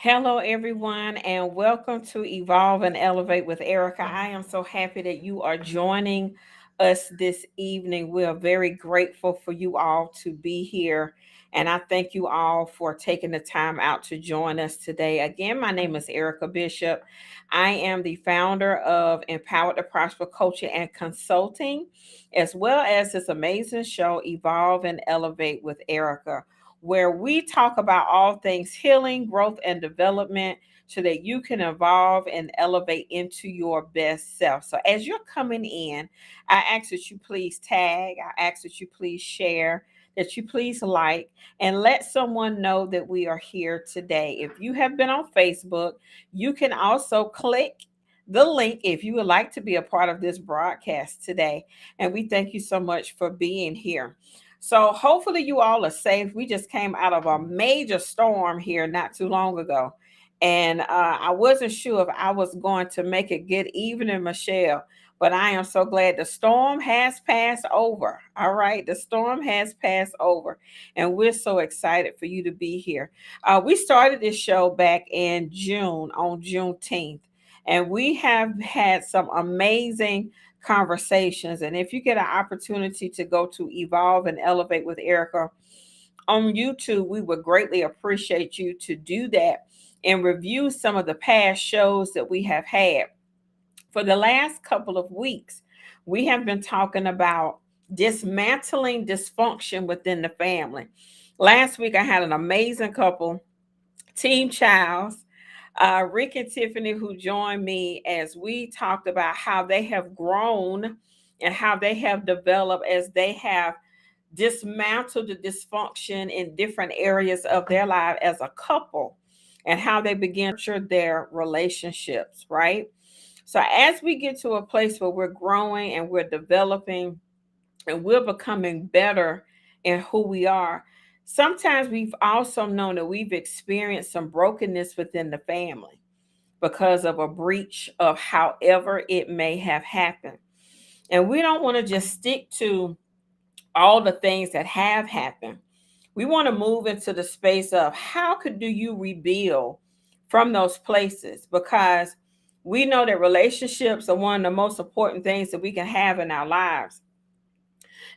Hello, everyone, and welcome to Evolve and Elevate with Erica. I am so happy that you are joining us this evening. We are very grateful for you all to be here, and I thank you all for taking the time out to join us today. Again, my name is Erica Bishop. I am the founder of Empowered to Prosper Coaching and Consulting, as well as this amazing show, Evolve and Elevate with Erica, where we talk about all things healing, growth, and development so that you can evolve and elevate into your best self. So, as you're coming in, I ask that you please tag, I ask that you please share, that you please like, and let someone know that we are here today. If you have been on Facebook, you can also click the link if you would like to be a part of this broadcast today. And we thank you so much for being here. So hopefully you all are safe. We just came out of a major storm here not too long ago. And I wasn't sure if I was going to make it good evening, Michelle, but I am so glad the storm has passed over. All right, the storm has passed over, and we're so excited for you to be here. We started this show back in June, on Juneteenth, and we have had some amazing conversations. And if you get an opportunity to go to Evolve and Elevate with Erica on YouTube, we would greatly appreciate you to do that and review some of the past shows that we have had. For the last couple of weeks, we have been talking about dismantling dysfunction within the family. Last week, I had an amazing couple, Team Childs, Rick and Tiffany, who joined me as we talked about how they have grown and how they have developed as they have dismantled the dysfunction in different areas of their life as a couple and how they begin to nurture their relationships, right? So, as we get to a place where we're growing and we're developing and we're becoming better in who we are, sometimes we've also known that we've experienced some brokenness within the family because of a breach of however it may have happened. And we don't want to just stick to all the things that have happened. We want to move into the space of how could do you rebuild from those places, because we know that relationships are one of the most important things that we can have in our lives,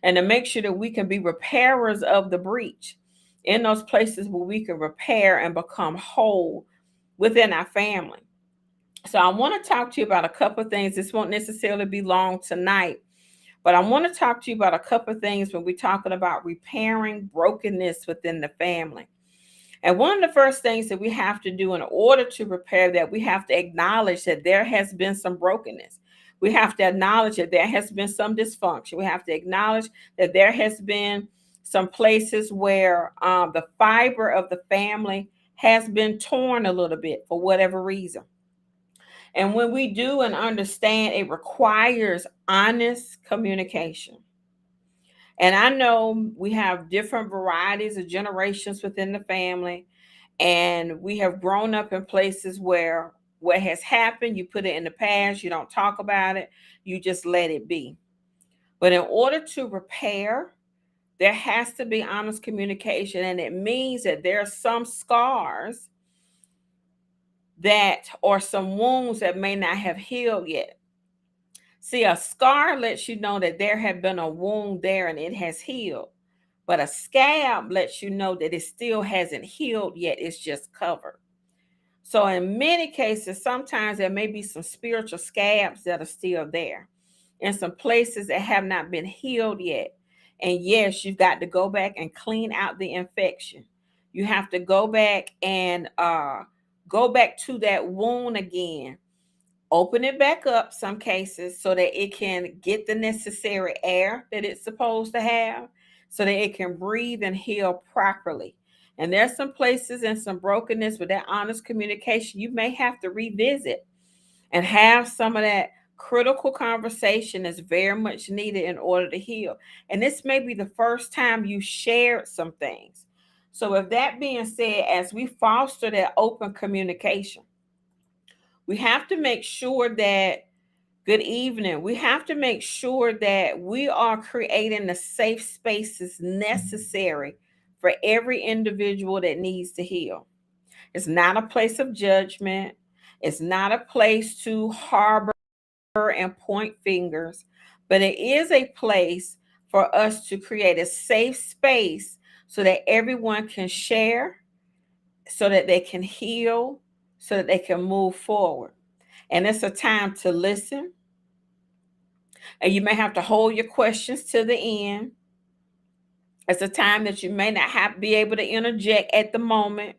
and to make sure that we can be repairers of the breach in those places where we can repair and become whole within our family. So I want to talk to you about a couple of things. This won't necessarily be long tonight, but I want to talk to you about a couple of things when we're talking about repairing brokenness within the family. And one of the first things that we have to do in order to repair that, we have to acknowledge that there has been some brokenness. We have to acknowledge that there has been some dysfunction. We have to acknowledge that there has been some places where the fiber of the family has been torn a little bit for whatever reason. And when we do and understand, it requires honest communication. And I know we have different varieties of generations within the family, and we have grown up in places where what has happened, you put it in the past, you don't talk about it, you just let it be. But in order to repair, there has to be honest communication, and it means that there are some scars that or some wounds that may not have healed yet. See, a scar lets you know that there had been a wound there and it has healed. But a scab lets you know that it still hasn't healed yet, it's just covered. So, in many cases, sometimes there may be some spiritual scabs that are still there in some places that have not been healed yet. And yes, you've got to go back and clean out the infection. You have to go back to that wound again, open it back up some cases so that it can get the necessary air that it's supposed to have so that it can breathe and heal properly. And there's some places and some brokenness with that honest communication you may have to revisit and have some of that critical conversation that's very much needed in order to heal. And this may be the first time you shared some things. So, with that being said, as we foster that open communication, we have to make sure that, good evening, we have to make sure that we are creating the safe spaces necessary for every individual that needs to heal. It's not a place of judgment. It's not a place to harbor and point fingers, but it is a place for us to create a safe space so that everyone can share, so that they can heal, so that they can move forward. And it's a time to listen. And you may have to hold your questions to the end. It's a time that you may not have be able to interject at the moment,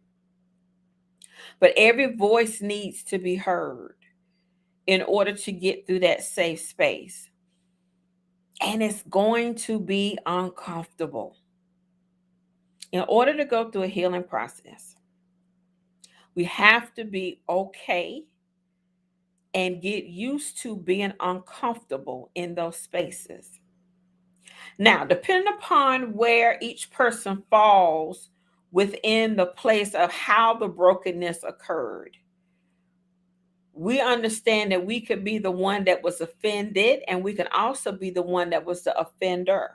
but every voice needs to be heard in order to get through that safe space. And it's going to be uncomfortable. In order to go through a healing process, we have to be okay and get used to being uncomfortable in those spaces. Now, depending upon where each person falls within the place of how the brokenness occurred, we understand that we could be the one that was offended, and we can also be the one that was the offender.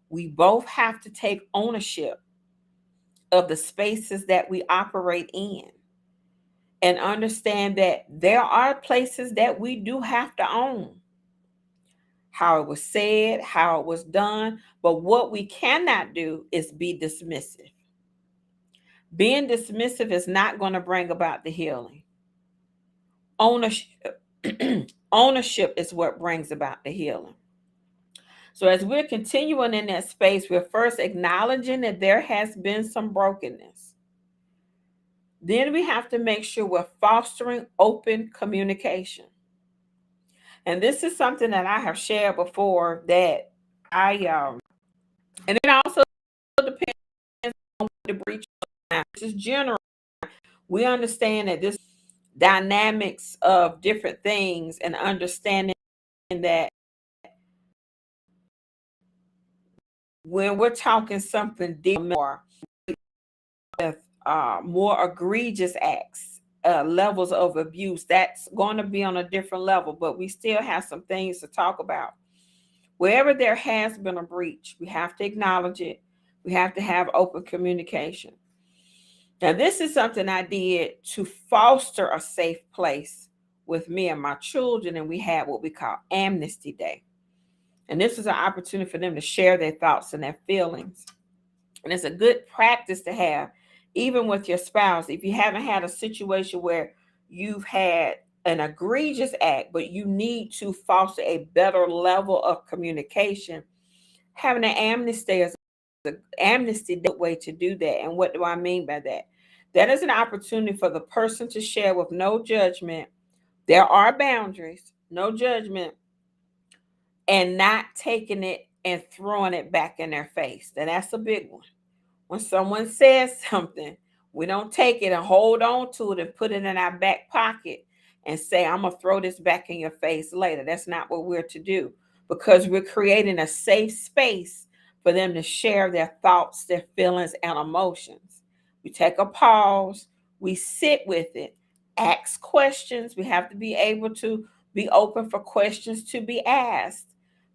We both have to take ownership of the spaces that we operate in and understand that there are places that we do have to own. How it was said, how it was done, but what we cannot do is be dismissive. Being dismissive is not going to bring about the healing. Ownership, ownership is what brings about the healing. So as we're continuing in that space, we're first acknowledging that there has been some brokenness. Then we have to make sure we're fostering open communication. And this is something that I have shared before that and it also depends on what the breach is. This is general. We understand that this dynamics of different things and understanding that when we're talking something deep more with more egregious acts, levels of abuse, that's going to be on a different level, but we still have some things to talk about. Wherever there has been a breach, we have to acknowledge it. We have to have open communication. Now, this is something I did to foster a safe place with me and my children, and we had what we call Amnesty Day. And this is an opportunity for them to share their thoughts and their feelings. And it's a good practice to have, even with your spouse. If you haven't had a situation where you've had an egregious act, but you need to foster a better level of communication, having an amnesty is an amnesty way to do that. And what do I mean by that? That is an opportunity for the person to share with no judgment. There are boundaries, no judgment, and not taking it and throwing it back in their face. Now, that's a big one. When someone says something, we don't take it and hold on to it and put it in our back pocket and say, I'm going to throw this back in your face later. That's not what we're to do, because we're creating a safe space for them to share their thoughts, their feelings, and emotions. We take a pause, we sit with it, ask questions. We have to be able to be open for questions to be asked.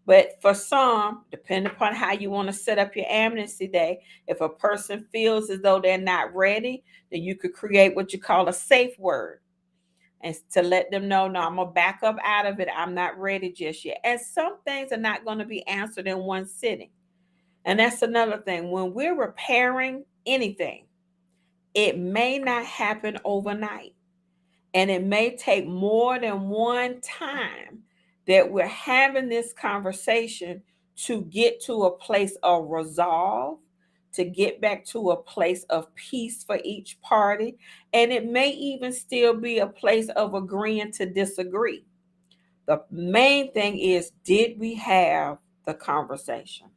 But for some, depending upon how you want to set up your amnesty day, if a person feels as though they're not ready, then you could create what you call a safe word and to let them know, no, I'm going to back up out of it. I'm not ready just yet. And some things are not going to be answered in one sitting. And that's another thing. When we're repairing anything, it may not happen overnight. And it may take more than one time that we're having this conversation to get to a place of resolve, to get back to a place of peace for each party. And it may even still be a place of agreeing to disagree. The main thing is, did we have the conversation?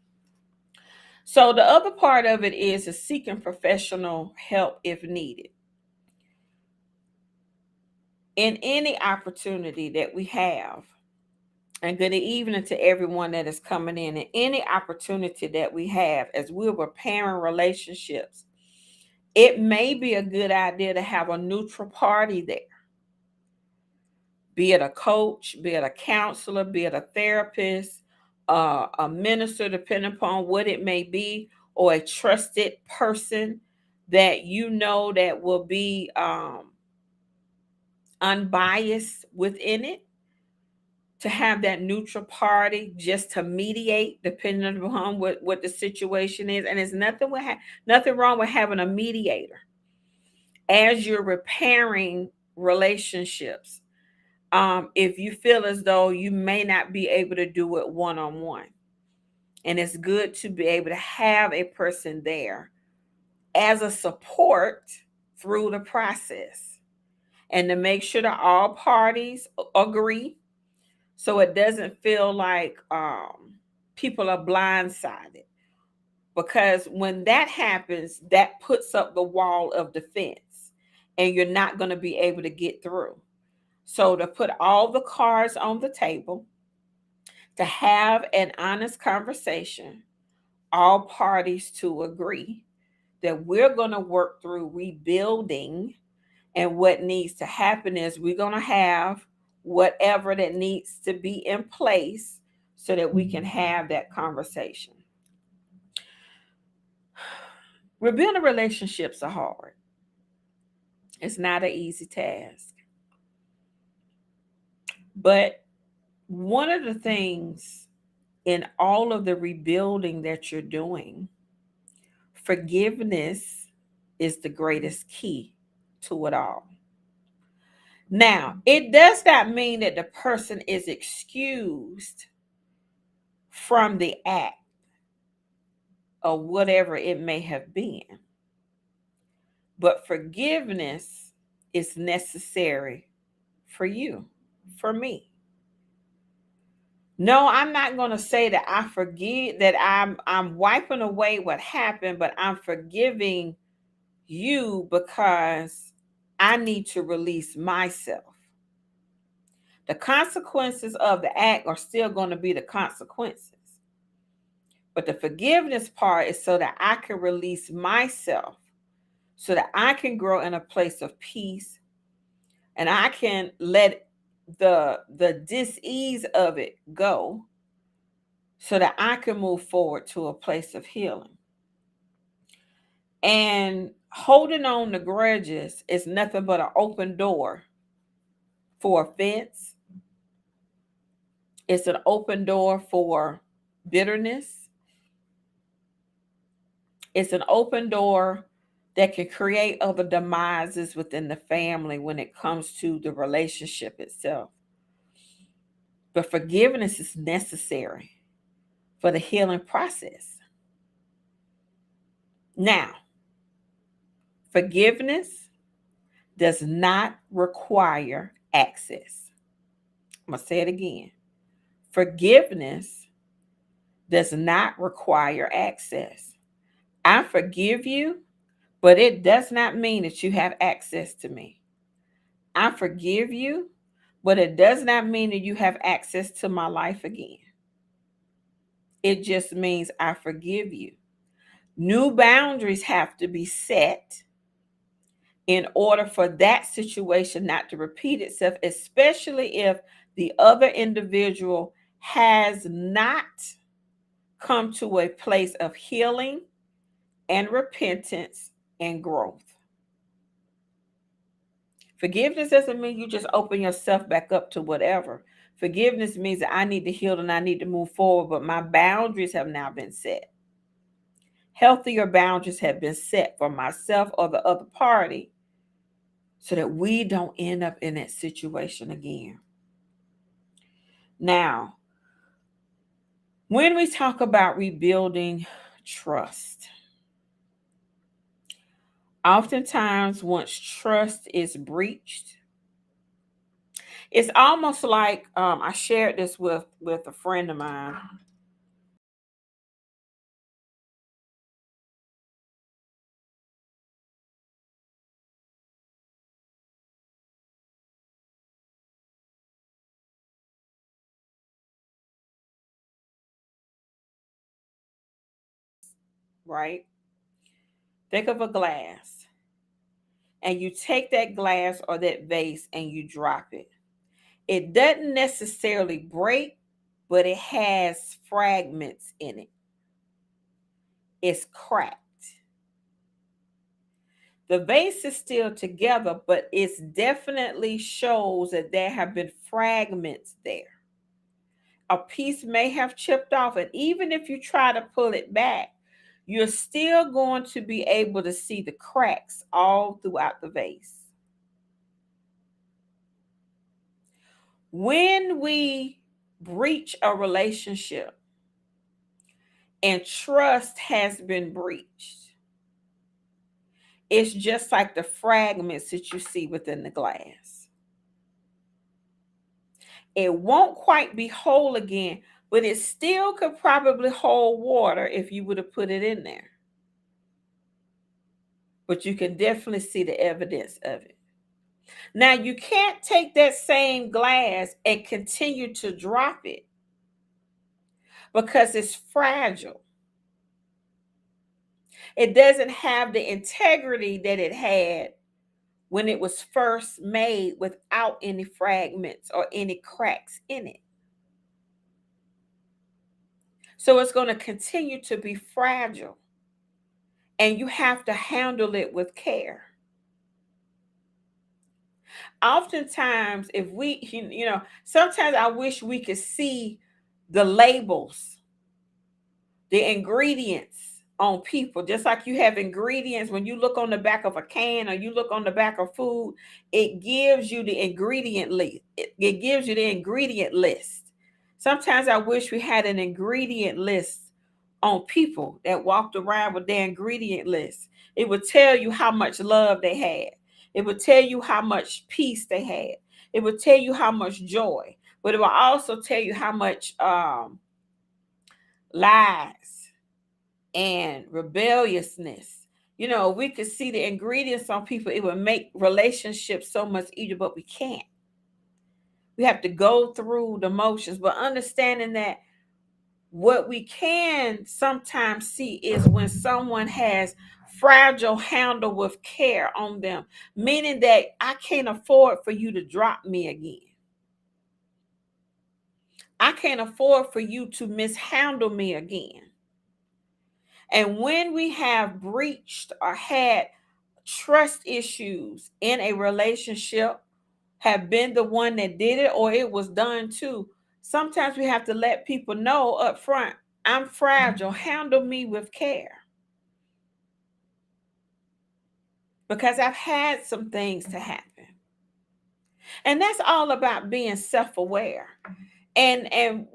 So the other part of it is seeking professional help if needed. In any opportunity that we have, and good evening to everyone that is coming in any opportunity that we have as we're repairing relationships, it may be a good idea to have a neutral party there, be it a coach, be it a counselor, be it a therapist, a minister, depending upon what it may be, or a trusted person that that will be unbiased within it, to have that neutral party just to mediate depending upon what the situation is. And there's nothing wrong with having a mediator as you're repairing relationships. If you feel as though you may not be able to do it one on one, and it's good to be able to have a person there as a support through the process, and to make sure that all parties agree, so it doesn't feel like people are blindsided. Because when that happens, that puts up the wall of defense, and you're not going to be able to get through. So, to put all the cards on the table, to have an honest conversation, all parties to agree that we're going to work through rebuilding. And what needs to happen is we're going to have whatever that needs to be in place so that we can have that conversation. Rebuilding relationships are hard. It's not an easy task. But one of the things in all of the rebuilding that you're doing, forgiveness is the greatest key to it all. Now, it does not mean that the person is excused from the act or whatever it may have been, but forgiveness is necessary for you, for me. No, I'm not going to say that I forgive, that I'm wiping away what happened, but I'm forgiving you because I need to release myself. The consequences of the act are still going to be the consequences. But the forgiveness part is so that I can release myself, so that I can grow in a place of peace, and I can let the dis-ease of it go, so that I can move forward to a place of healing. And holding on to grudges is nothing but an open door for offense. It's an open door for bitterness. It's an open door that can create other demises within the family when it comes to the relationship itself. But forgiveness is necessary for the healing process. Now, forgiveness does not require access. I'm going to say it again. Forgiveness does not require access. I forgive you, but it does not mean that you have access to me. I forgive you, but it does not mean that you have access to my life again. It just means I forgive you. New boundaries have to be set in order for that situation not to repeat itself, especially if the other individual has not come to a place of healing and repentance and growth. Forgiveness doesn't mean you just open yourself back up to whatever. Forgiveness means that I need to heal and I need to move forward, but my boundaries have now been set. Healthier boundaries have been set for myself or the other party, so that we don't end up in that situation again. Now, when we talk about rebuilding trust, oftentimes once trust is breached, it's almost like I shared this with a friend of mine. Right? Think of a glass, and you take that glass or that vase and you drop it. It doesn't necessarily break, but it has fragments in it. It's cracked. The vase is still together, but it's definitely shows that there have been fragments there. A piece may have chipped off, and even if you try to pull it back, you're still going to be able to see the cracks all throughout the vase. When we breach a relationship and trust has been breached, it's just like the fragments that you see within the glass. It won't quite be whole again, but it still could probably hold water if you would have put it in there. But you can definitely see the evidence of it. Now, you can't take that same glass and continue to drop it because it's fragile. It doesn't have the integrity that it had when it was first made without any fragments or any cracks in it. So it's going to continue to be fragile, and you have to handle it with care. Oftentimes, if we, sometimes I wish we could see the labels, the ingredients on people, just like you have ingredients when you look on the back of a can or you look on the back of food. It gives you the ingredient list. It gives you the ingredient list. Sometimes I wish we had an ingredient list on people that walked around with their ingredient list. It would tell you how much love they had. It would tell you how much peace they had. It would tell you how much joy, but it will also tell you how much lies and rebelliousness. We could see the ingredients on people. It would make relationships so much easier, but we can't. We have to go through the motions, but understanding that what we can sometimes see is when someone has fragile handle with care on them, meaning that I can't afford for you to drop me again. I can't afford for you to mishandle me again. And when we have breached or had trust issues in a relationship, have been the one that did it or it was done to, sometimes we have to let people know up front, I'm fragile, handle me with care. Because I've had some things to happen. And that's all about being self-aware. And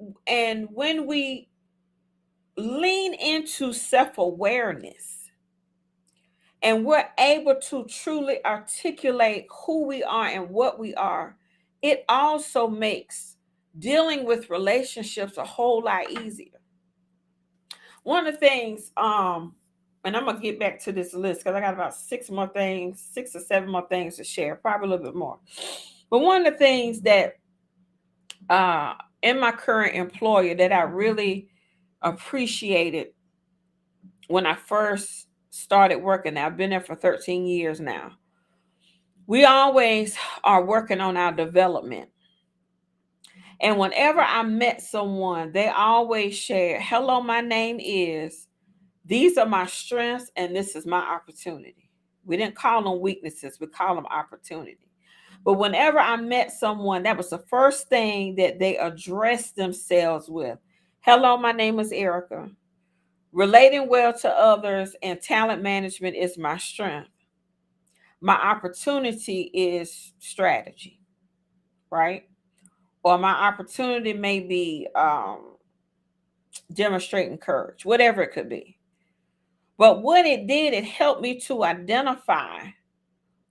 when we lean into self-awareness and we're able to truly articulate who we are and what we are, it also makes dealing with relationships a whole lot easier. One of the things, and I'm gonna get back to this list because I got about six or seven more things to share, probably a little bit more. But one of the things that in my current employer that I really appreciated when I first started working, I've been there for 13 years now. We always are working on our development. And whenever I met someone, they always share, hello, my name is, these are my strengths, and this is my opportunity. We didn't call them weaknesses, we call them opportunity. But whenever I met someone, that was the first thing that they addressed themselves with. Hello, my name is Errica. Relating well to others and talent management is my strength. My opportunity is strategy, right? Or my opportunity may be demonstrating courage, whatever it could be. But what it did, it helped me to identify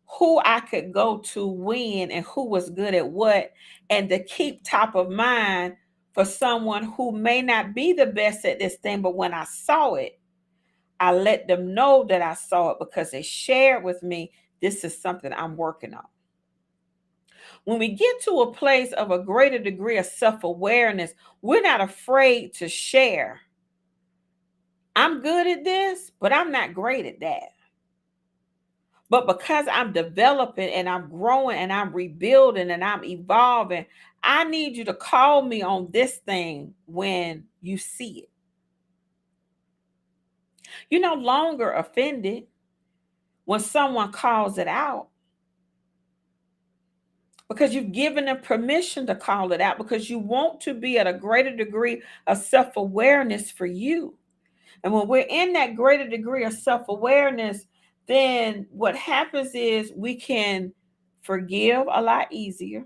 who I could go to when and who was good at what, and to keep top of mind for someone who may not be the best at this thing. But when I saw it, I let them know that I saw it because they shared with me, this is something I'm working on. When we get to a place of a greater degree of self-awareness, we're not afraid to share. I'm good at this, but I'm not great at that. But because I'm developing and I'm growing and I'm rebuilding and I'm evolving, I need you to call me on this thing when you see it. You're no longer offended. when someone calls it out, because you've given them permission to call it out, because you want to be at a greater degree of self-awareness for you. And when we're in that greater degree of self-awareness, then what happens is we can forgive a lot easier.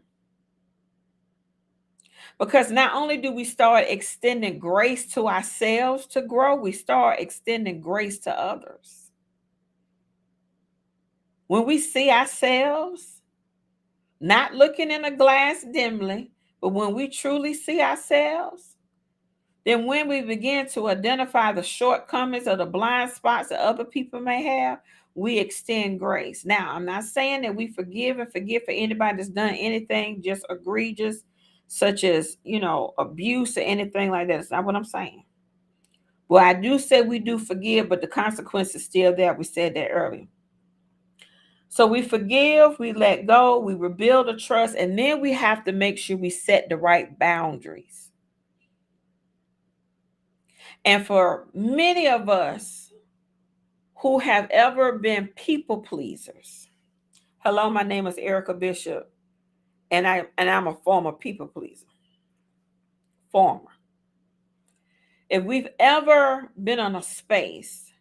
Because not only do we start extending grace to ourselves to grow, we start extending grace to others. When we see ourselves, not looking in a glass dimly, but when we truly see ourselves, then when we begin to identify the shortcomings or the blind spots that other people may have, we extend grace. Now, I'm not saying that we forgive and forget for anybody that's done anything just egregious, such as, abuse or anything like that. That's not what I'm saying. Well, I do say we do forgive, but the consequence is still there. We said that earlier. So we forgive, we let go, we rebuild the trust, and then we have to make sure we set the right boundaries. And for many of us who have ever been people pleasers, hello, my name is Errica Bishop, and I'm a former people pleaser. Former. If we've ever been in a space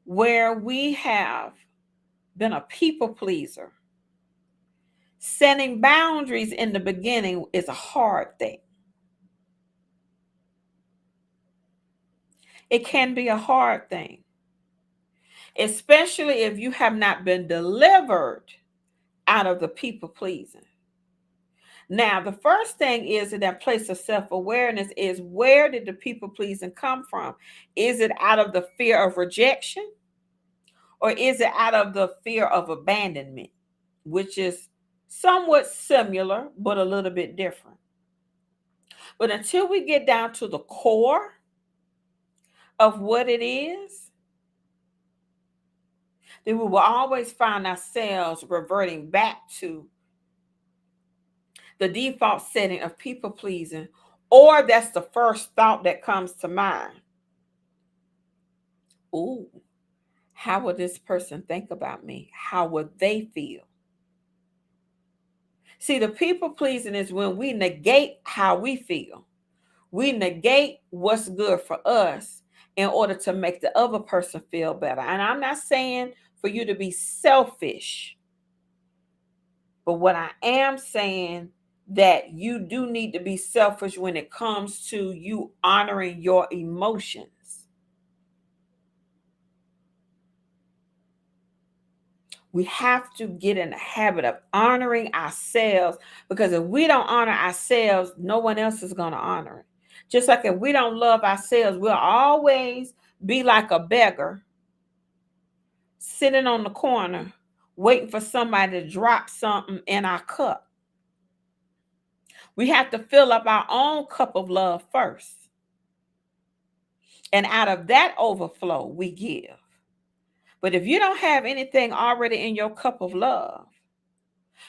where we have been a people pleaser, setting boundaries in the beginning is a hard thing. It can be a hard thing, especially if you have not been delivered out of the people pleasing. Now, the first thing is in that place of self-awareness is, where did the people pleasing come from? Is it out of the fear of rejection, or is it out of the fear of abandonment, which is somewhat similar, but a little bit different? But until we get down to the core of what it is, then we will always find ourselves reverting back to the default setting of people pleasing, or that's the first thought that comes to mind. Ooh, how would this person think about me? How would they feel? See, the people pleasing is when we negate how we feel. We negate what's good for us in order to make the other person feel better. And I'm not saying for you to be selfish, but what I am saying, that you do need to be selfish when it comes to you honoring your emotions. We have to get in the habit of honoring ourselves, because if we don't honor ourselves, no one else is going to honor it. Just like if we don't love ourselves, we'll always be like a beggar sitting on the corner waiting for somebody to drop something in our cup. We have to fill up our own cup of love first. And out of that overflow, we give. But if you don't have anything already in your cup of love,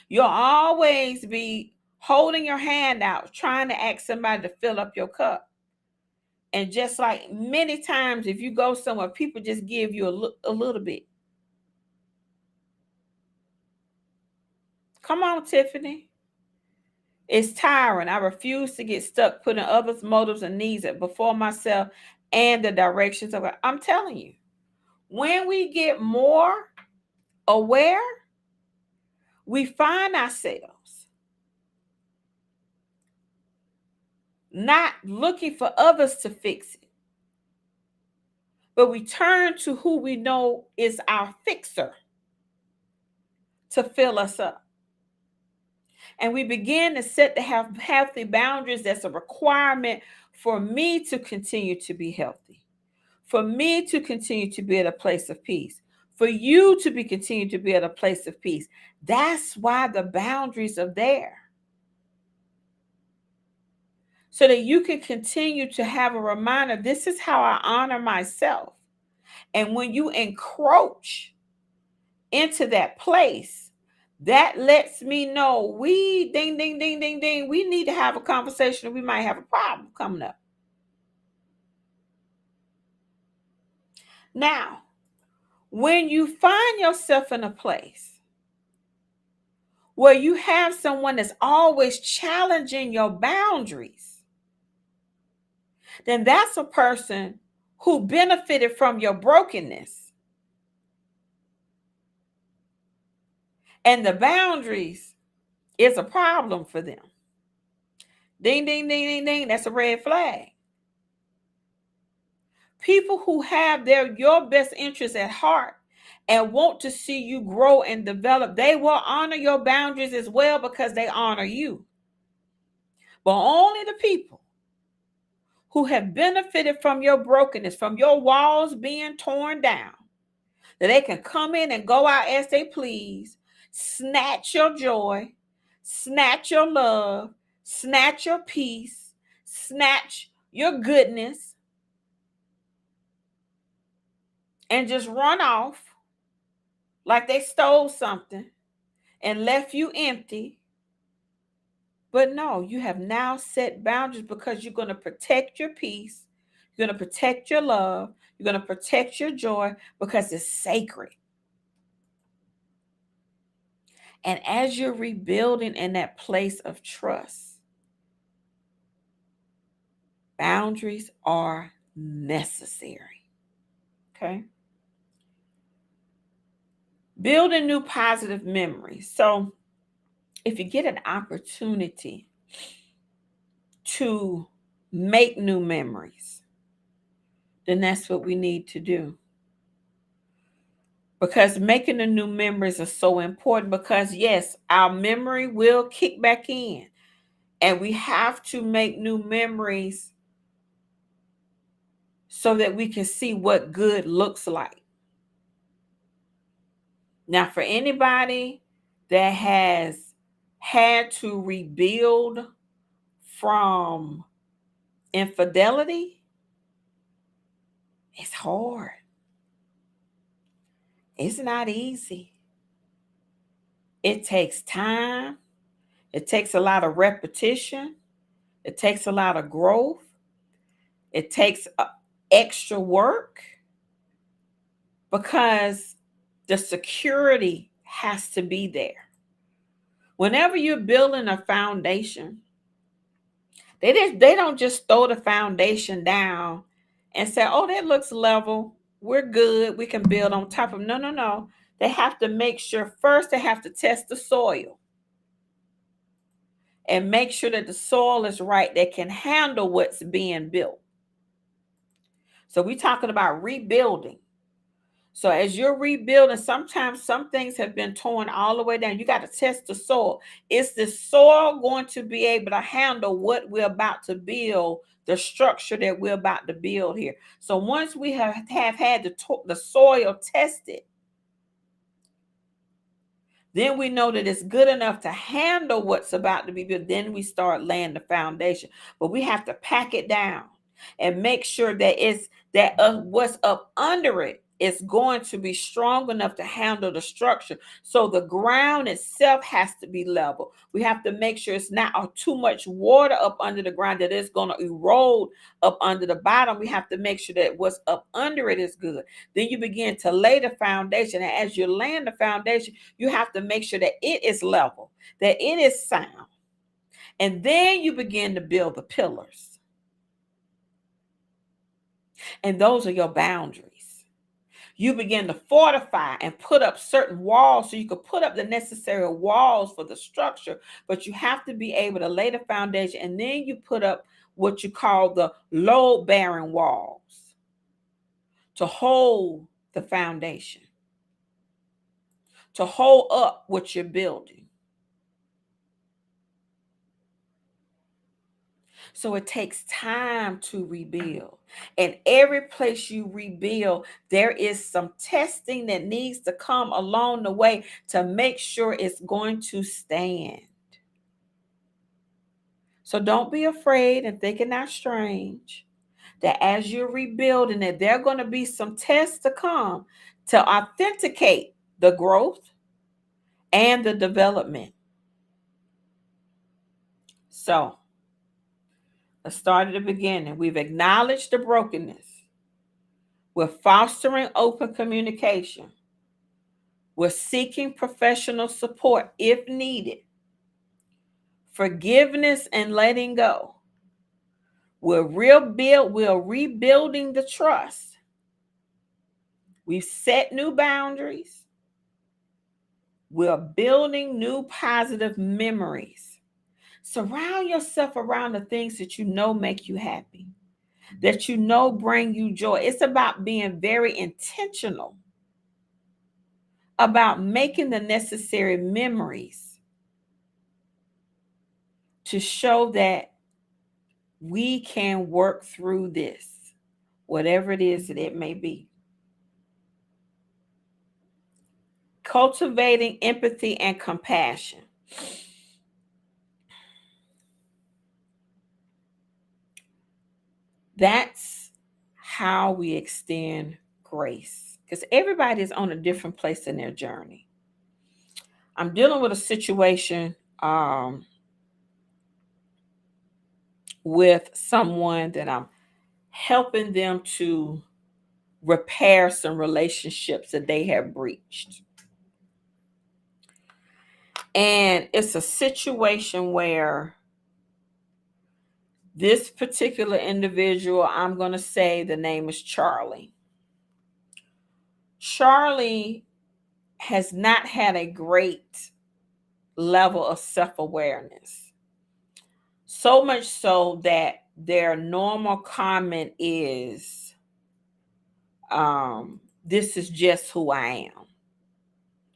you'll always be holding your hand out, trying to ask somebody to fill up your cup. And just like many times, if you go somewhere, people just give you a little bit. Come on, Tiffany. It's tiring. I refuse to get stuck putting others' motives and needs before myself and the directions of it. I'm telling you, when we get more aware, we find ourselves not looking for others to fix it, but we turn to who we know is our fixer to fill us up. And we begin to set to have healthy boundaries. That's a requirement for me to continue to be healthy, for me to continue to be at a place of peace, for you to be continue to be at a place of peace. That's why the boundaries are there. So that you can continue to have a reminder, this is how I honor myself. And when you encroach into that place, that lets me know we ding, ding, ding, ding, ding. We need to have a conversation. We might have a problem coming up. Now, When you find yourself in a place where you have someone that's always challenging your boundaries, then that's a person who benefited from your brokenness. And the boundaries is a problem for them. Ding, ding, ding, ding, ding. That's a red flag. People who have your best interests at heart and want to see you grow and develop, they will honor your boundaries as well because they honor you. But only the people who have benefited from your brokenness, from your walls being torn down, that they can come in and go out as they please, snatch your joy, snatch your love, snatch your peace, snatch your goodness, and just run off like they stole something and left you empty. But no, you have now set boundaries because you're going to protect your peace, you're going to protect your love, you're going to protect your joy because it's sacred. And as you're rebuilding in that place of trust, boundaries are necessary. Okay. Building new positive memories. So, if you get an opportunity to make new memories, then that's what we need to do. Because making the new memories are so important because, yes, our memory will kick back in. And we have to make new memories so that we can see what good looks like. Now, for anybody that has had to rebuild from infidelity, it's hard. It's not easy. It takes time. It takes a lot of repetition. It takes a lot of growth. It takes extra work because the security has to be there. Whenever you're building a foundation, they don't just throw the foundation down and say, "Oh, that looks level. We're good. We can build on top of." No, no, no. They have to make sure first. They have to test the soil and make sure that the soil is right that can handle what's being built. So we're talking about rebuilding. So as you're rebuilding, sometimes some things have been torn all the way down. You got to test the soil. Is the soil going to be able to handle what we're about to build, the structure that we're about to build here? So once we have had the soil tested, then we know that it's good enough to handle what's about to be built. Then we start laying the foundation. But we have to pack it down and make sure that what's up under it is going to be strong enough to handle the structure. So the ground itself has to be level. We have to make sure it's not too much water up under the ground that it's going to erode up under the bottom. We have to make sure that what's up under it is good. Then you begin to lay the foundation. And as you're laying the foundation, you have to make sure that it is level, that it is sound. And then you begin to build the pillars. And those are your boundaries. You begin to fortify and put up certain walls so you can put up the necessary walls for the structure, but you have to be able to lay the foundation, and then you put up what you call the load-bearing walls to hold the foundation, to hold up what you're building. So it takes time to rebuild. And every place you rebuild, there is some testing that needs to come along the way to make sure it's going to stand. So don't be afraid and think it not strange that as you're rebuilding it, there are going to be some tests to come to authenticate the growth and the development. So let's start at the beginning. We've acknowledged the brokenness. We're fostering open communication. We're seeking professional support if needed. Forgiveness and letting go. We're rebuilding the trust. We've set new boundaries. We're building new positive memories. Surround yourself around the things that you know make you happy, that you know bring you joy. It's about being very intentional about making the necessary memories to show that we can work through this, whatever it is that it may be. Cultivating empathy and compassion. That's how we extend grace, because everybody is on a different place in their journey. I'm dealing with a situation with someone that I'm helping them to repair some relationships that they have breached. And it's a situation where this particular individual, I'm going to say the name is Charlie. Charlie has not had a great level of self-awareness. So much so that their normal comment is, this is just who I am,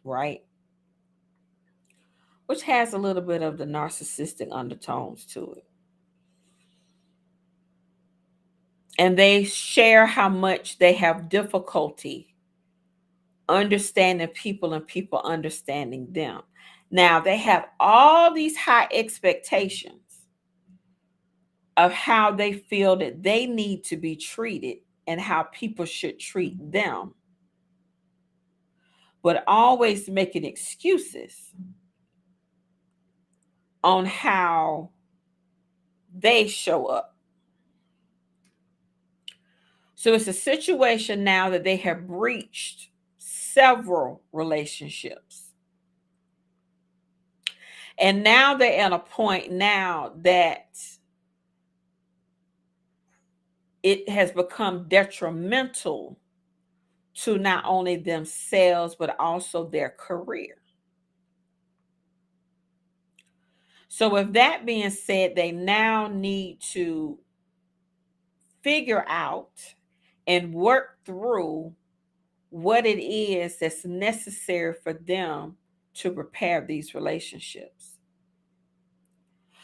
right? Which has a little bit of the narcissistic undertones to it. And they share how much they have difficulty understanding people and people understanding them. Now, they have all these high expectations of how they feel that they need to be treated and how people should treat them, but always making excuses on how they show up. So it's a situation now that they have breached several relationships. And now they're at a point now that it has become detrimental to not only themselves, but also their career. So with that being said, they now need to figure out and work through what it is that's necessary for them to repair these relationships.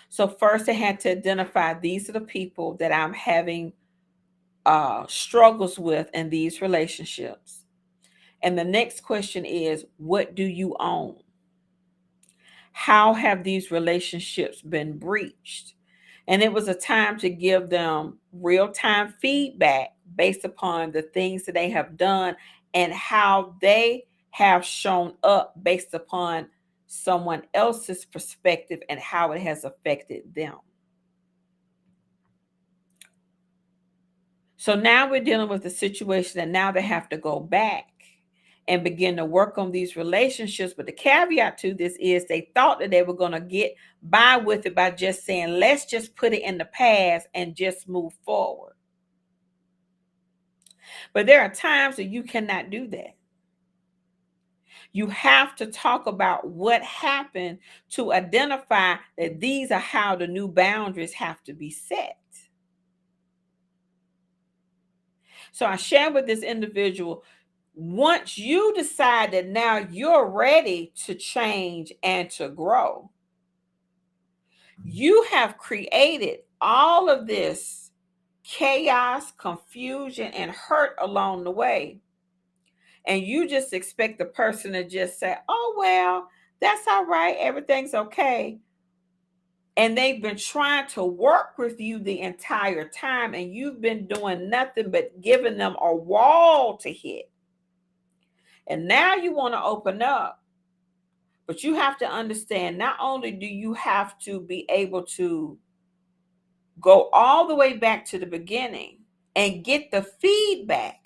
So first they had to identify, these are the people that I'm having struggles with in these relationships. And the next question is, what do you own? How have these relationships been breached? And it was a time to give them real-time feedback based upon the things that they have done and how they have shown up based upon someone else's perspective and how it has affected them. So now we're dealing with a situation that now they have to go back and begin to work on these relationships. But the caveat to this is they thought that they were going to get by with it by just saying, let's just put it in the past and just move forward. But there are times that you cannot do that. You have to talk about what happened to identify that these are how the new boundaries have to be set. So I shared with this individual, once you decide that now you're ready to change and to grow, you have created all of this chaos, confusion, and hurt along the way. And you just expect the person to just say, oh, well, that's all right. Everything's okay. And they've been trying to work with you the entire time, and you've been doing nothing but giving them a wall to hit. And now you want to open up, but you have to understand, not only do you have to be able to go all the way back to the beginning and get the feedback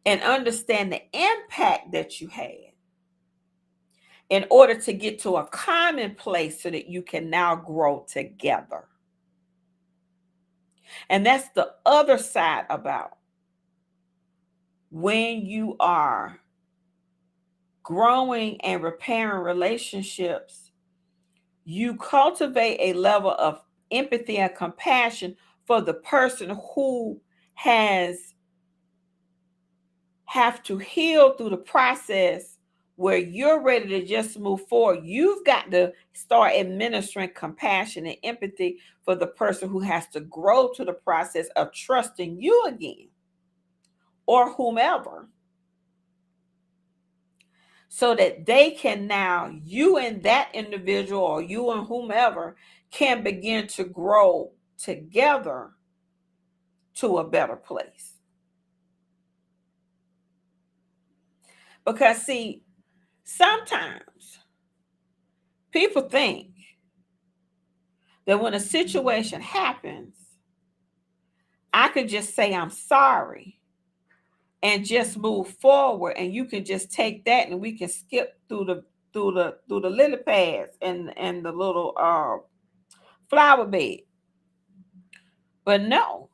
and understand the impact that you had in order to get to a common place so that you can now grow together. And that's the other side about when you are growing and repairing relationships, you cultivate a level of empathy and compassion for the person who has have to heal through the process where you're ready to just move forward. You've got to start administering compassion and empathy for the person who has to grow to the process of trusting you again or whomever, so that they can now, you and that individual or you and whomever can begin to grow together to a better place. Because see, sometimes people think that when a situation happens, I could just say I'm sorry and just move forward, and you can just take that and we can skip through the lily pads and the little flower bed. But no,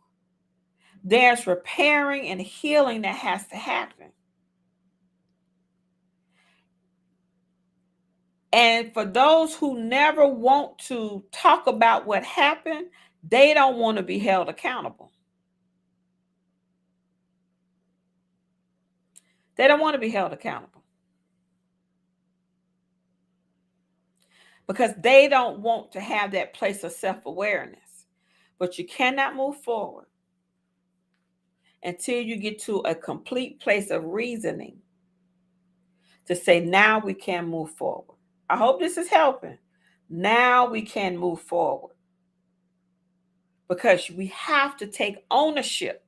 there's repairing and healing that has to happen. And for those who never want to talk about what happened, they don't want to be held accountable. They don't want to be held accountable because they don't want to have that place of self-awareness. But you cannot move forward until you get to a complete place of reasoning to say, now we can move forward. I hope this is helping. Now we can move forward because we have to take ownership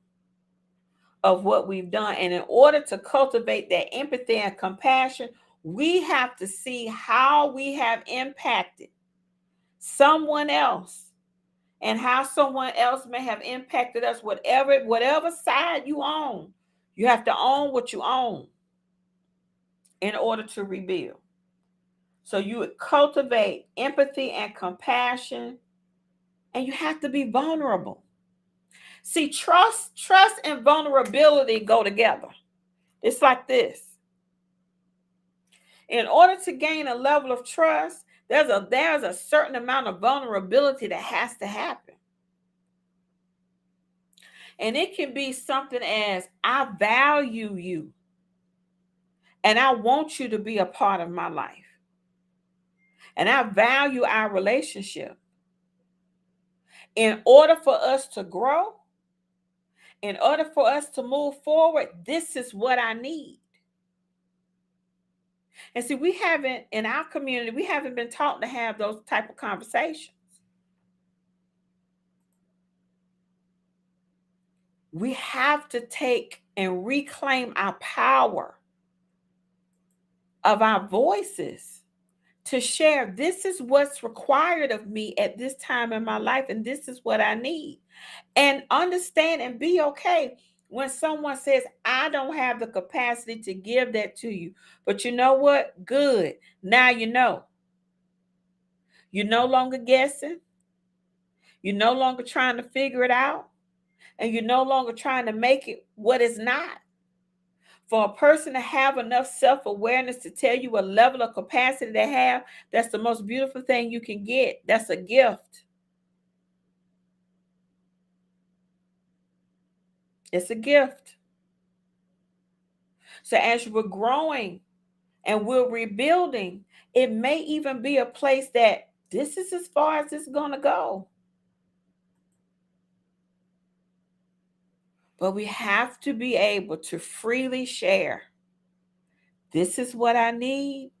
of what we've done. And in order to cultivate that empathy and compassion, we have to see how we have impacted someone else and how someone else may have impacted us. Whatever side you own, you have to own what you own in order to rebuild. So you would cultivate empathy and compassion, and you have to be vulnerable. See, trust and vulnerability go together. It's like this. In order to gain a level of trust, there's a certain amount of vulnerability that has to happen. And it can be something as, I value you and I want you to be a part of my life. And I value our relationship. In order for us to grow, in order for us to move forward, this is what I need. And see, we haven't, in our community, we haven't been taught to have those type of conversations. We have to take and reclaim our power of our voices to share. This is what's required of me at this time in my life, and this is what I need. And understand and be okay when someone says, I don't have the capacity to give that to you. But you know what? Good. Now you know. You're no longer guessing. You're no longer trying to figure it out. And you're no longer trying to make it what it's not. For a person to have enough self-awareness to tell you a level of capacity they have, that's the most beautiful thing you can get. That's a gift. It's a gift. So as we're growing and we're rebuilding, it may even be a place that this is as far as it's going to go. But we have to be able to freely share. This is what I need.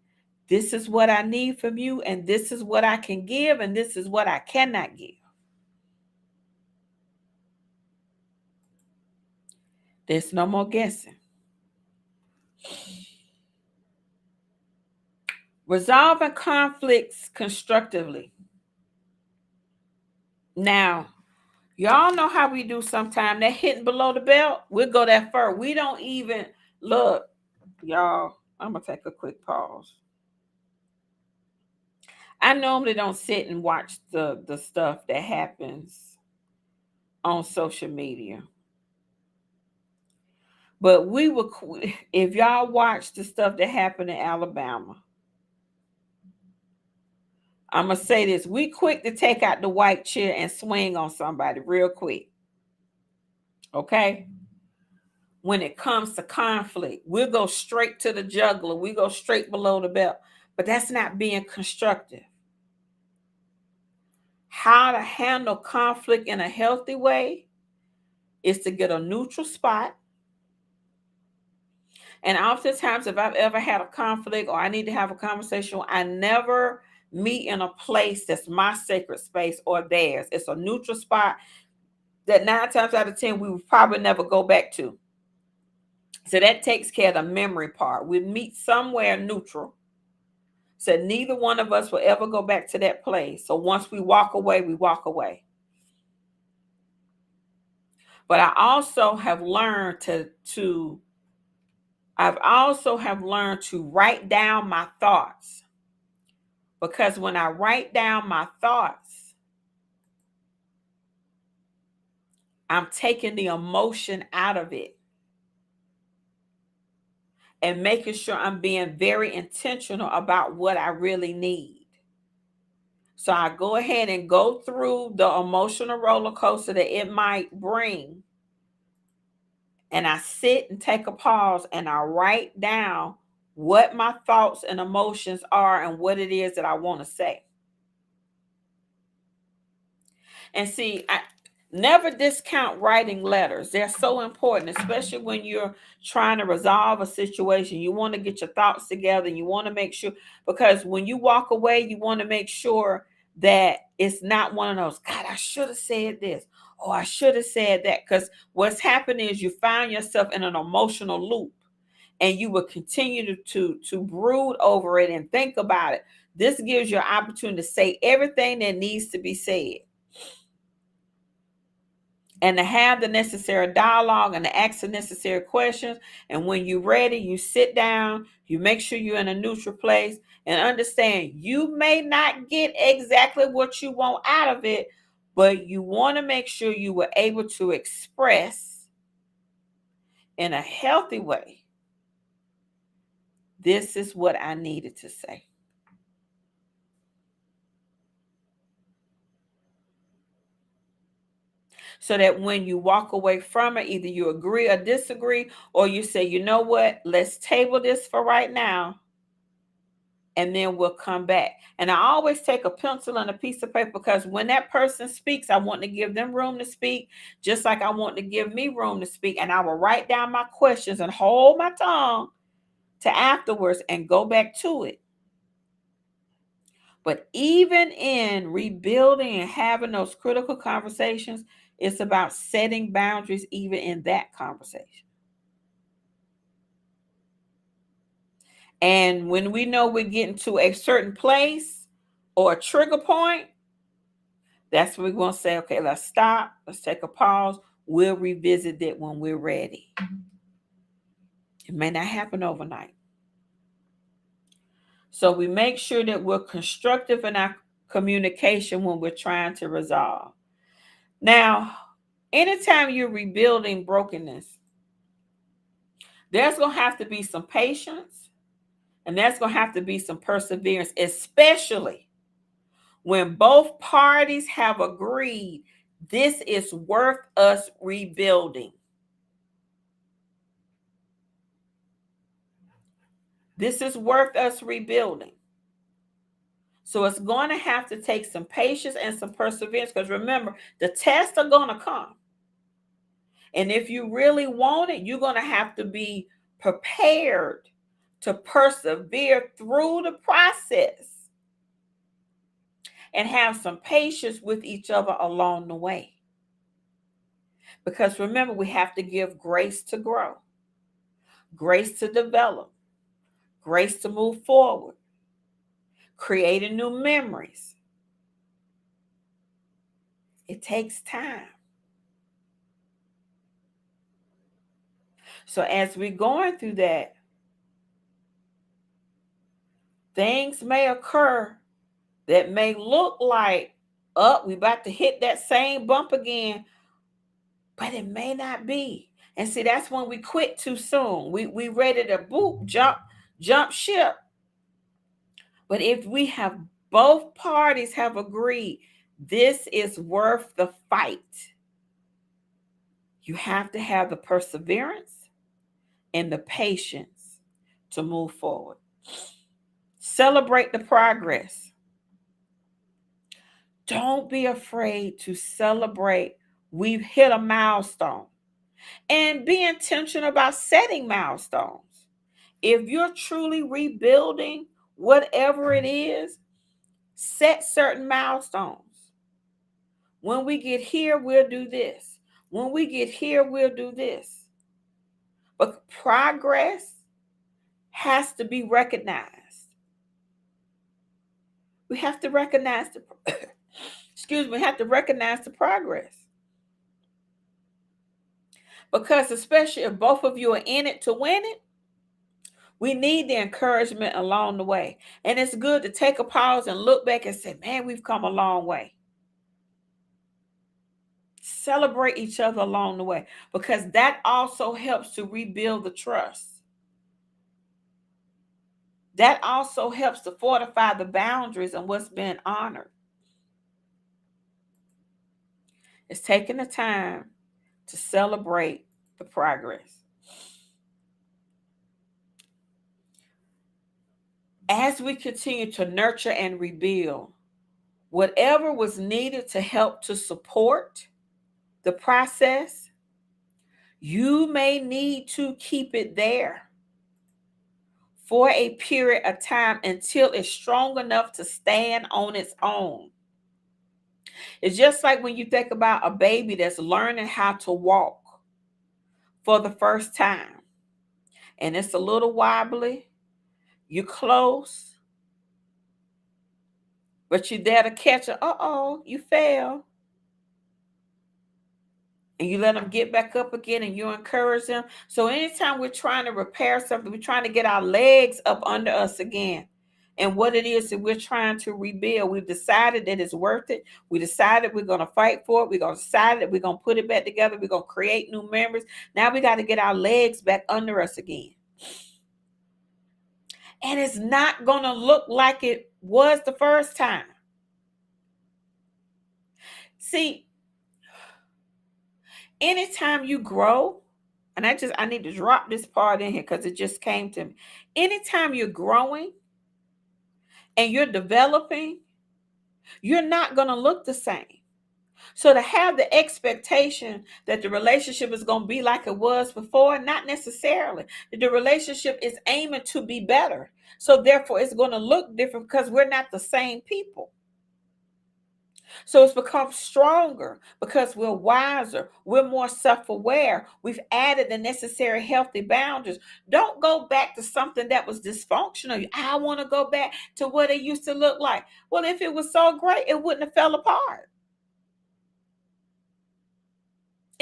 This is what I need from you. And this is what I can give. And this is what I cannot give. There's no more guessing. Resolving conflicts constructively. Now, Y'all know how we do sometimes. That hitting below the belt, we'll go that far. We don't even look, y'all. I'm gonna take a quick pause. I normally don't sit and watch the stuff that happens on social media. But we will, if y'all watch the stuff that happened in Alabama, I'm gonna say this: we quick to take out the white chair and swing on somebody real quick. Okay. When it comes to conflict, we'll go straight to the jugular. We go straight below the belt. But that's not being constructive. How to handle conflict in a healthy way is to get a neutral spot. And oftentimes, if I've ever had a conflict or I need to have a conversation, I never meet in a place that's my sacred space or theirs. It's a neutral spot that 9 times out of 10 we would probably never go back to. So that takes care of the memory part. We meet somewhere neutral. So neither one of us will ever go back to that place. So once we walk away, we walk away. But I also have learned to write down my thoughts. Because when I write down my thoughts, I'm taking the emotion out of it and making sure I'm being very intentional about what I really need. So I go ahead and go through the emotional roller coaster that it might bring. And I sit and take a pause and I write down what my thoughts and emotions are and what it is that I want to say. And see, I never discount writing letters. They're so important, especially when you're trying to resolve a situation. You want to get your thoughts together and you want to make sure, because when you walk away, you want to make sure that it's not one of those, God, I should have said this, or I should have said that. Because what's happening is you find yourself in an emotional loop and you will continue to brood over it and think about it. This gives you an opportunity to say everything that needs to be said and to have the necessary dialogue and to ask the necessary questions. And when you're ready, you sit down, you make sure you're in a neutral place and understand you may not get exactly what you want out of it, but you want to make sure you were able to express in a healthy way, this is what I needed to say. So that when you walk away from it, either you agree or disagree, or you say, you know what, let's table this for right now, and then we'll come back. And I always take a pencil and a piece of paper, because when that person speaks, I want to give them room to speak, just like I want to give me room to speak. And I will write down my questions and hold my tongue to afterwards and go back to it. But even in rebuilding and having those critical conversations, it's about setting boundaries even in that conversation. And when we know we're getting to a certain place or a trigger point, that's when we're going to say, okay, let's stop. Let's take a pause. We'll revisit it when we're ready. It may not happen overnight. So we make sure that we're constructive in our communication when we're trying to resolve. Now, anytime you're rebuilding brokenness, there's going to have to be some patience and there's going to have to be some perseverance, especially when both parties have agreed this is worth us rebuilding. This is worth us rebuilding. So it's going to have to take some patience and some perseverance, because remember, the tests are going to come. And if you really want it, you're going to have to be prepared to persevere through the process and have some patience with each other along the way. Because remember, we have to give grace to grow, grace to develop, grace to move forward, creating new memories. It takes time. So as we're going through that, things may occur that may look like, oh, we about to hit that same bump again, but it may not be. And see, that's when we quit too soon. We ready to boop, jump ship. But if we have both parties have agreed this is worth the fight, you have to have the perseverance and the patience to move forward. Celebrate the progress. Don't be afraid to celebrate. We've hit a milestone. And be intentional about setting milestones. If you're truly rebuilding whatever it is, set certain milestones. When we get here, we'll do this. When we get here, we'll do this. But progress has to be recognized. We have to recognize the we have to recognize the progress. Because especially if both of you are in it to win it, we need the encouragement along the way. And it's good to take a pause and look back and say, man, we've come a long way. Celebrate each other along the way, because that also helps to rebuild the trust. That also helps to fortify the boundaries and what's been honored. It's taking the time to celebrate the progress. As we continue to nurture and rebuild, whatever was needed to help to support the process, you may need to keep it there for a period of time until it's strong enough to stand on its own. It's just like when you think about a baby that's learning how to walk for the first time, and it's a little wobbly. You're close, but you're there to catch it. Uh-oh, you fell. And you let them get back up again and you encourage them. So anytime we're trying to repair something, we're trying to get our legs up under us again. And what it is that we're trying to rebuild, we've decided that it's worth it. We decided we're going to fight for it. We're going to decide that we're going to put it back together. We're going to create new memories. Now we got to get our legs back under us again. And it's not going to look like it was the first time. See, anytime you grow, and I need to drop this part in here because it just came to me. Anytime you're growing and you're developing, you're not going to look the same. So to have the expectation that the relationship is going to be like it was before, not necessarily. The relationship is aiming to be better. So therefore it's going to look different because we're not the same people. So it's become stronger because we're wiser. We're more self-aware. We've added the necessary healthy boundaries. Don't go back to something that was dysfunctional. I want to go back to what it used to look like. Well, if it was so great, it wouldn't have fell apart.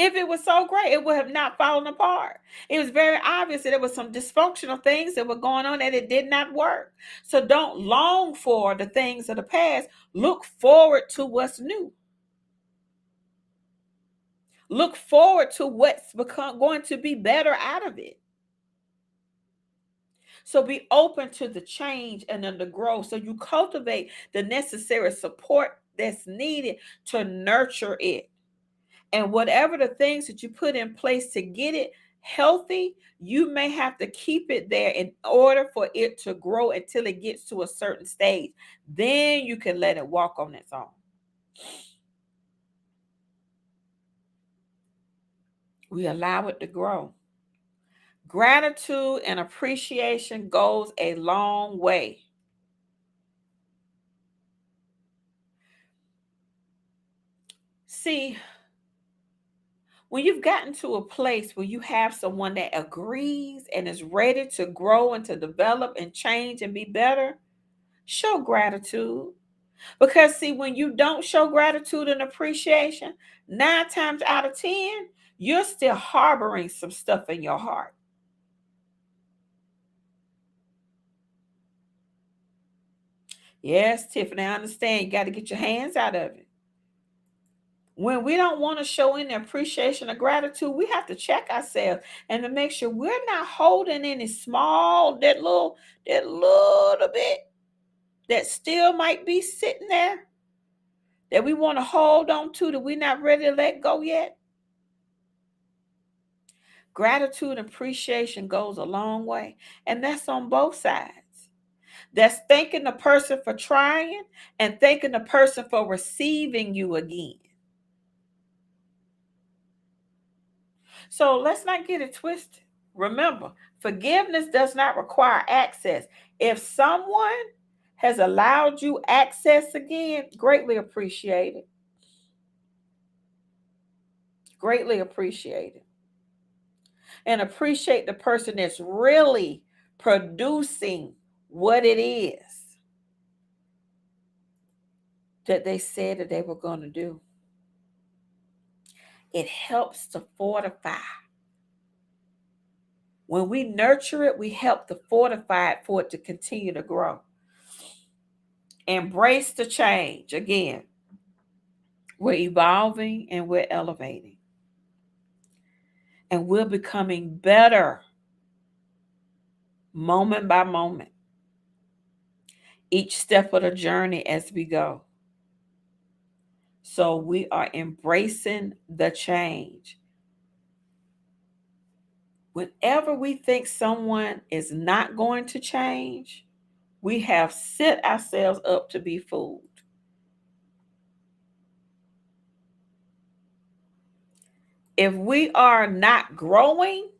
If it was so great, it would have not fallen apart. It was very obvious that there were some dysfunctional things that were going on and it did not work. So don't long for the things of the past. Look forward to what's new. Look forward to what's going to be better out of it. So be open to the change and the growth. So you cultivate the necessary support that's needed to nurture it. And whatever the things that you put in place to get it healthy, you may have to keep it there in order for it to grow until it gets to a certain stage. Then you can let it walk on its own. We allow it to grow. Gratitude and appreciation goes a long way. See, when you've gotten to a place where you have someone that agrees and is ready to grow and to develop and change and be better, show gratitude. Because see, when you don't show gratitude and appreciation, 9 times out of 10, you're still harboring some stuff in your heart. Yes, Tiffany, I understand. You got to get your hands out of it. When we don't want to show any appreciation or gratitude, we have to check ourselves and to make sure we're not holding any small, that little bit that still might be sitting there that we want to hold on to that we're not ready to let go yet. Gratitude and appreciation goes a long way, and that's on both sides. That's thanking the person for trying and thanking the person for receiving you again. So let's not get it twisted. Remember, forgiveness does not require access. If someone has allowed you access again, greatly appreciate it. Greatly appreciate it. And appreciate the person that's really producing what it is that they said that they were going to do. It helps to fortify. When we nurture it, we help to fortify it for it to continue to grow. Embrace the change. Again, we're evolving and we're elevating. And we're becoming better moment by moment, each step of the journey as we go. So we are embracing the change. Whenever we think someone is not going to change, we have set ourselves up to be fooled. If we are not growing,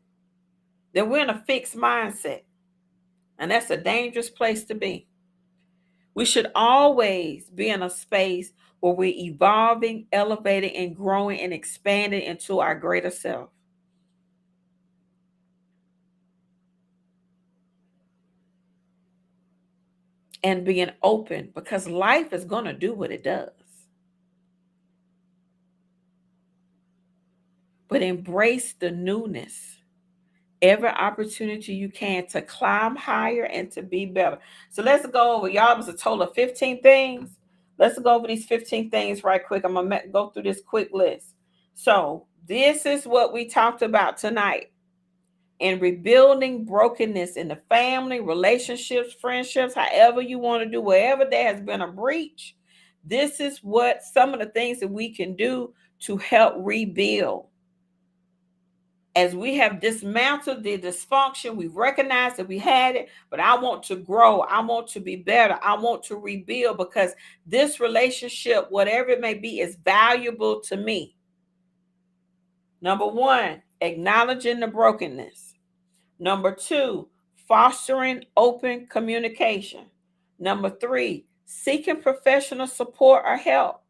then we're in a fixed mindset. And that's a dangerous place to be. We should always be in a space where we're evolving, elevating, and growing and expanding into our greater self. And being open because life is going to do what it does. But embrace the newness. Every opportunity you can to climb higher and to be better. So let's go over, y'all, it was a total of 15 things. Let's go over these 15 things right quick. I'm going to go through this quick list. So this is what we talked about tonight. In rebuilding brokenness in the family, relationships, friendships, however you want to do, wherever there has been a breach, this is what some of the things that we can do to help rebuild. As we have dismantled the dysfunction, we've recognized that we had it, but I want to grow. I want to be better. I want to rebuild because this relationship, whatever it may be, is valuable to me. Number one, acknowledging the brokenness. Number two, fostering open communication. Number three, seeking professional support or help.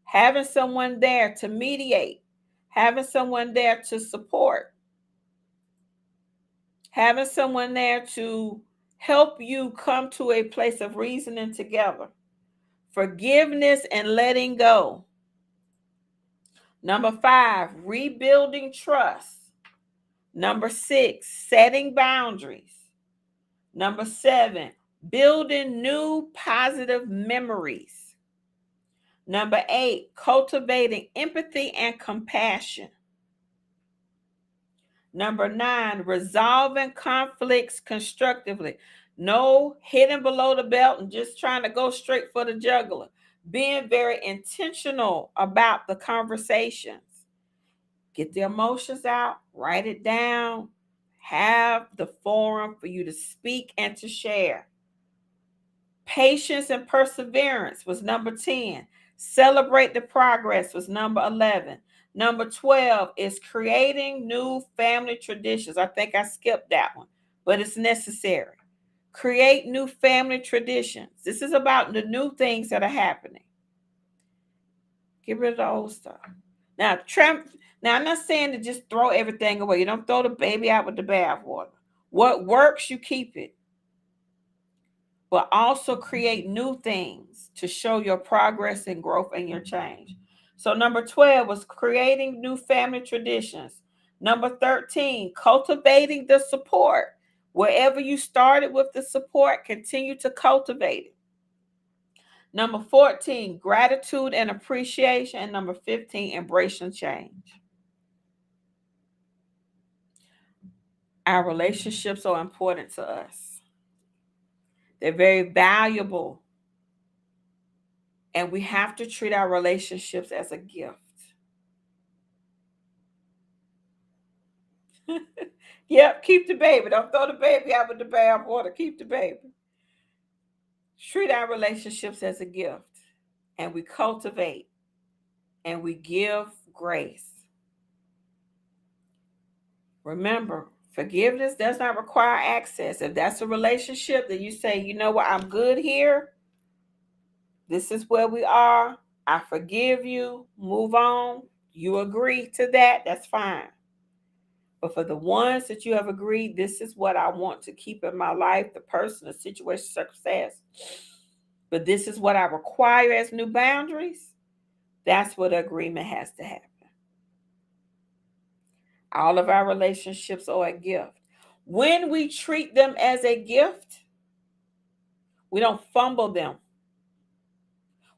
Having someone there to mediate. Having someone there to support. Having someone there to help you come to a place of reasoning together. Forgiveness and letting go. Number five, rebuilding trust. Number six, setting boundaries. Number seven, building new positive memories. Number eight, cultivating empathy and compassion. Number nine, resolving conflicts constructively. No hitting below the belt and just trying to go straight for the jugular. Being very intentional about the conversations. Get the emotions out, write it down, have the forum for you to speak and to share. Patience and perseverance was number 10. Celebrate the progress was number 11. Number 12 is creating new family traditions. I think I skipped that one, but it's necessary. Create new family traditions. This is about the new things that are happening. Get rid of the old stuff. Now, I'm not saying to just throw everything away. You don't throw the baby out with the bathwater. What works, you keep it. But also create new things to show your progress and growth and your change. So number 12 was creating new family traditions. Number 13, cultivating the support. Wherever you started with the support, continue to cultivate it. Number 14, gratitude and appreciation. And number 15, embracing change. Our relationships are important to us. They're very valuable. And we have to treat our relationships as a gift. Yep, keep the baby. Don't throw the baby out with the bathwater. Keep the baby. Treat our relationships as a gift. And we cultivate and we give grace. Remember, forgiveness does not require access. If that's a relationship that you say, you know what, I'm good here. This is where we are. I forgive you. Move on. You agree to that. That's fine. But for the ones that you have agreed, this is what I want to keep in my life, the person, the situation, circumstance, but this is what I require as new boundaries, that's what agreement has to happen. All of our relationships are a gift. When we treat them as a gift, we don't fumble them.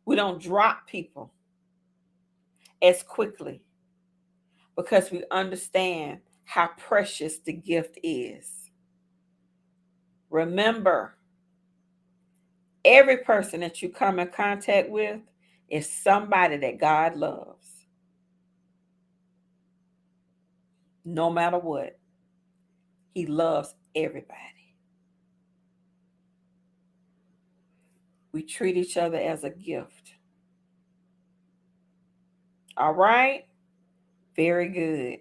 We don't drop people as quickly because we understand how precious the gift is. Remember, every person that you come in contact with is somebody that God loves. No matter what, He loves everybody. We treat each other as a gift. All right? Very good.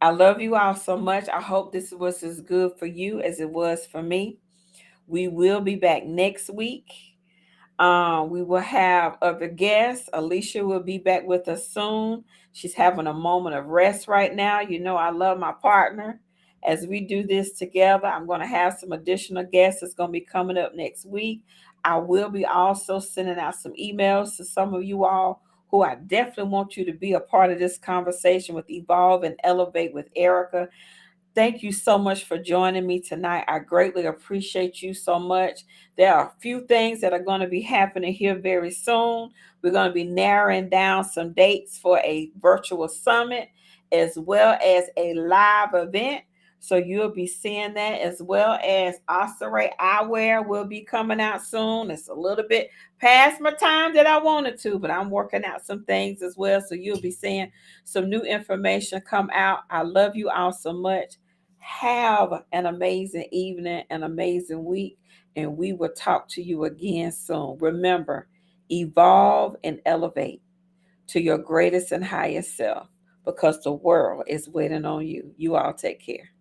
I love you all so much. I hope this was as good for you as it was for me. We will be back next week. We will have other guests. Alicia will be back with us soon. She's having a moment of rest right now. You know, I love my partner. As we do this together, I'm going to have some additional guests that's going to be coming up next week. I will be also sending out some emails to some of you all who I definitely want you to be a part of this conversation with Evolve and Elevate with Errica. Thank you so much for joining me tonight. I greatly appreciate you so much. There are a few things that are going to be happening here very soon. We're going to be narrowing down some dates for a virtual summit as well as a live event. So you'll be seeing that, as well as Osseray Eyewear will be coming out soon. It's a little bit past my time that I wanted to, but I'm working out some things as well. So you'll be seeing some new information come out. I love you all so much. Have an amazing evening, an amazing week, and we will talk to you again soon. Remember, evolve and elevate to your greatest and highest self because the world is waiting on you. You all take care.